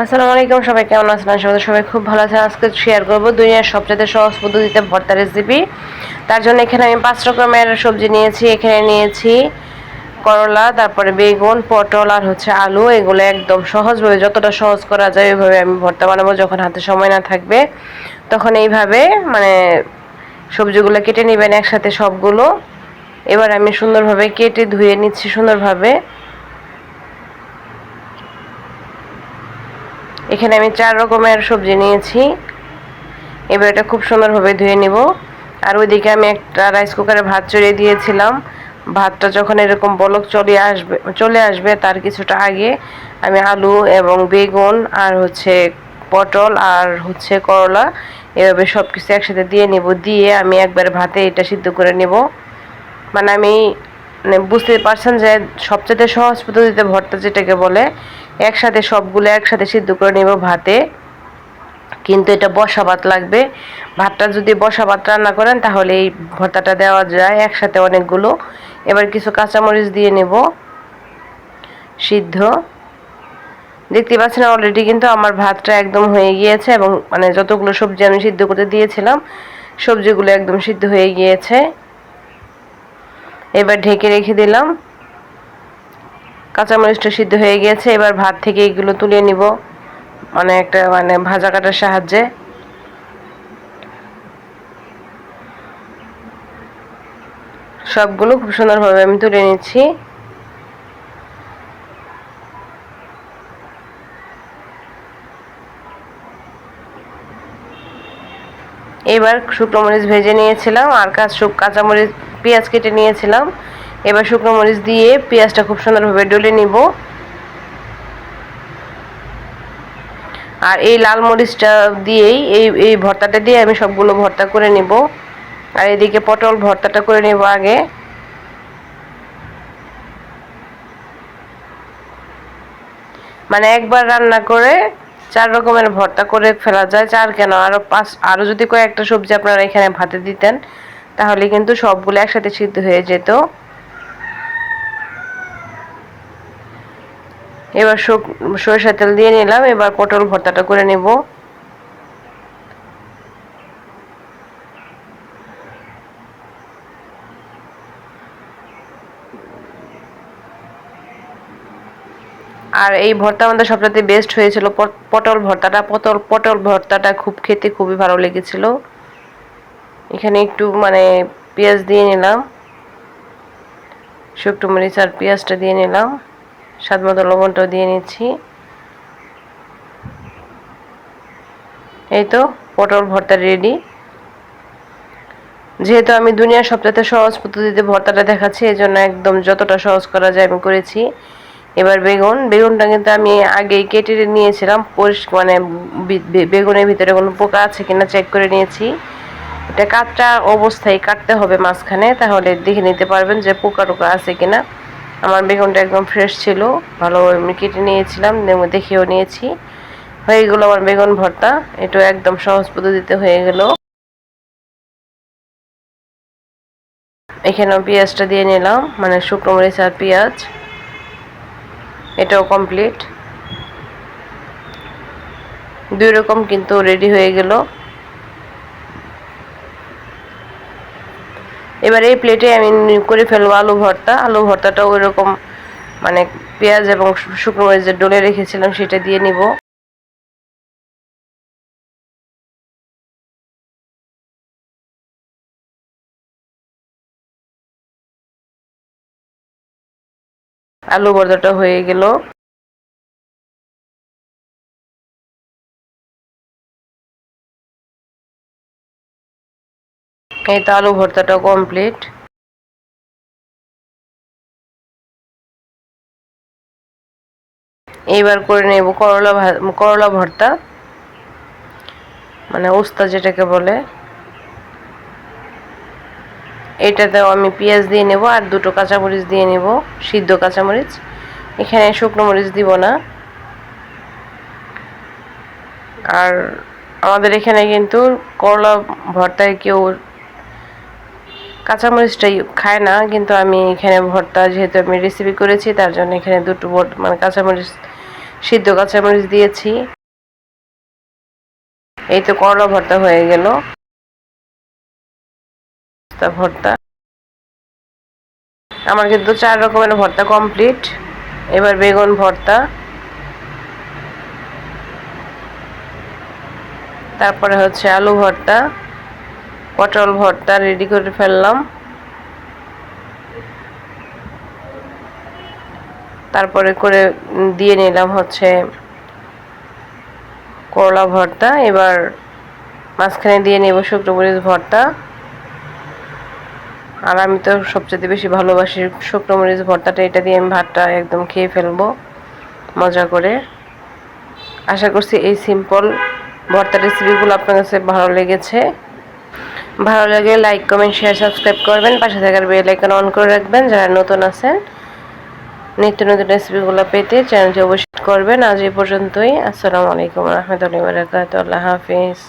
আসসালামু আলাইকুম, সবাই কেমন আছেন? আশা করি সবাই খুব ভালো আছেন। আজকে শেয়ার করব দুনিয়ার সবচেয়ে সহজ পদ্ধতিতে ভর্তা রেসিপি। তার জন্য এখানে আমি 5 রকমের সবজি নিয়েছি। এখানে নিয়েছি করলা, তারপরে বেগুন, পটল আর আলু। এগুলো একদম সহজভাবে, যতটা সহজ করা যায় ওইভাবে আমি ভর্তা বানাবো। যখন হাতে সময় না থাকবে তখন এইভাবে সবজিগুলো কেটে নেবেন একসাথে সবগুলো। এবার আমি সুন্দরভাবে কেটে ধুয়ে নিচ্ছি সুন্দরভাবে। এখানে আমি 4 রকমের সবজি নিয়েছি। এবার এটা খুব সুন্দরভাবে ধুয়ে নিব। আর ওইদিকে আমি একটা রাইস কুকারে ভাত চড়িয়ে দিয়েছিলাম। ভাতটা যখন এরকম বলক চলে আসবে তার কিছুটা আগে আমি আলু এবং বেগুন আর পটল আর করলা এভাবে সব কিছু একসাথে দিয়ে নিব। দিয়ে আমি একবার ভাতে এটা সিদ্ধ করে নেব। আমি বুঝতে পারছেন যে সবচেয়ে সহজ পদ্ধতিতে ভর্তা যেটাকে বলে, একসাথে সবগুলো একসাথে সিদ্ধ করে নেব ভাতে। কিন্তু এটা বসা ভাত লাগবে। ভাতটা যদি বসা ভাত রান্না করেন তাহলে এই ভর্তাটা দেওয়া যায় একসাথে অনেকগুলো। এবার কিছু কাঁচামরিচ দিয়ে নেব সিদ্ধ। দেখতে পাচ্ছেন অলরেডি কিন্তু আমার ভাতটা একদম হয়ে গিয়েছে এবং যতগুলো সবজি আমি সিদ্ধ করতে দিয়েছিলাম সবজিগুলো একদম সিদ্ধ হয়ে গিয়েছে। এবার ঢেকে রেখে দিলাম। কাঁচামরিচটা সিদ্ধ হয়ে গিয়েছে। এবার ভাত থেকে এগুলো তুলে নিব একটা ভাজা কাটার সাহায্যে। সবগুলো খুব সুন্দরভাবে আমি তুলে নিচ্ছি। এবার শুকনো মরিচ ভেজে নিয়েছিলাম আর কাঁচামরিচ পেঁয়াজ কেটে নিয়েছিলাম। এবার শুকনো মরিচ দিয়ে পেঁয়াজটা খুব সুন্দরভাবে ডলে নিব। আর এই লাল মরিচটা দিয়েই এই ভর্তাটা দিয়ে আমি সবগুলো ভর্তা করে নিব। আর এদিকে পটল ভর্তাটা করে নেব আগে। একবার রান্না করে 4 রকমের ভর্তা করে ফেলা যায়। 4 কেন, আরো যদি কয়েকটা সবজি আপনারা এখানে ভাতে দিতেন তাহলে কিন্তু সবগুলো একসাথে সিদ্ধ হয়ে যেত। এবার সরিষার তেল দিয়ে নিলাম। এবার পটল ভর্তাটা করে নেব। আর এই ভর্তা আমাদের সবচেয়ে বেস্ট হয়েছিল পটল ভর্তাটা খেতে খুবই ভালো লেগেছিল। এখানে একটু পেঁয়াজ দিয়ে নিলাম, শুকনো মরিচ আর পেঁয়াজটা দিয়ে নিলাম, স্বাদ মতো লবণটাও দিয়ে নিচ্ছি। এই তো পটল ভর্তা রেডি। যেহেতু আমি দুনিয়ার সবচেয়ে সহজ পদ্ধতিতে ভর্তাটা দেখাচ্ছি এই জন্য একদম যতটা সহজ করা যায় আমি করেছি। এবার বেগুনটা কিন্তু আমি আগেই কেটে নিয়েছিলাম। বেগুনের ভিতরে কোনো পোকা আছে কিনা চেক করে নিয়েছি। এটা কাঁচা অবস্থায় কাটতে হবে মাঝখানে, তাহলে দেখে নিতে পারবেন যে পোকা টোকা আছে কিনা। আমার বেগুনটা একদম ফ্রেশ ছিল, ভালো আমি কেটে নিয়েছিলাম, দেখেও নিয়েছি। হয়ে গেল আমার বেগুন ভর্তা। এটা একদম সহজ পদ্ধতিতে হয়ে গেল। এখানেও পেঁয়াজটা দিয়ে নিলাম, শুকনো মরিচ আর পেঁয়াজ। এটাও কমপ্লিট। 2 রকম কিন্তু রেডি হয়ে গেল। এবার এই প্লেটে আমি করে ফেলবো আলু ভর্তাটাও ওই রকম পেঁয়াজ এবং শুকনো মরিচের ডলে রেখেছিলাম সেটা দিয়ে নিব। আলু ভর্তাটা হয়ে গেল। এই তো আলু ভর্তাটা কমপ্লিট। এইবার করে নেব করলা ভর্তা, উস্তা যেটাকে বলে। এটাতেও আমি পেঁয়াজ দিয়ে নেব আর 2টো কাঁচামরিচ দিয়ে নেব, সিদ্ধ কাঁচামরিচ। এখানে শুকনো মরিচ দিব না। আর আমাদের এখানে কিন্তু করলা ভর্তায় কেউ কাঁচামরিচটাই খায় না, কিন্তু আমি এখানে ভর্তা যেহেতু আমি রেসিপি করেছি তার জন্য এখানে 2টো কাঁচামরিচ সিদ্ধ কাঁচামরিচ দিয়েছি। এই তো করলা ভর্তা হয়ে গেল। ভর্তা আমার কিন্তু 4 রকমের ভর্তা কমপ্লিট। এবার বেগুন ভর্তা, তারপরে হচ্ছে আলু ভর্তা, পটল ভর্তা রেডি করে ফেললাম। তারপরে করে দিয়ে নিলাম হচ্ছে করলা ভর্তা। এবার মাঝখানে দিয়ে নেব শুকনো মরিচ ভর্তা। আর আমি তো সবচেয়ে বেশি ভালোবাসি শুকনো মরিচ ভর্তাটা, এটা দিয়ে আমি ভাতটা একদম খেয়ে ফেলবো মজা করে। আশা করছি এই সিম্পল ভর্তা রেসিপিগুলো আপনার কাছে ভালো লেগেছে। ভালো লাগলে লাইক, কমেন্ট, শেয়ার, সাবস্ক্রাইব করবেন। পাশে থাকার বেল আইকন অন করে রাখবেন যারা নতুন আছেন। নিত্য নতুন রেসিপিগুলো পেতে চ্যানেলটি অবশ্যই করবেন। আজ এই পর্যন্তই। আসসালামু আলাইকুম ওয়া রাহমাতুল্লাহি ওয়া বারাকাতুহু। আল্লাহ হাফেজ।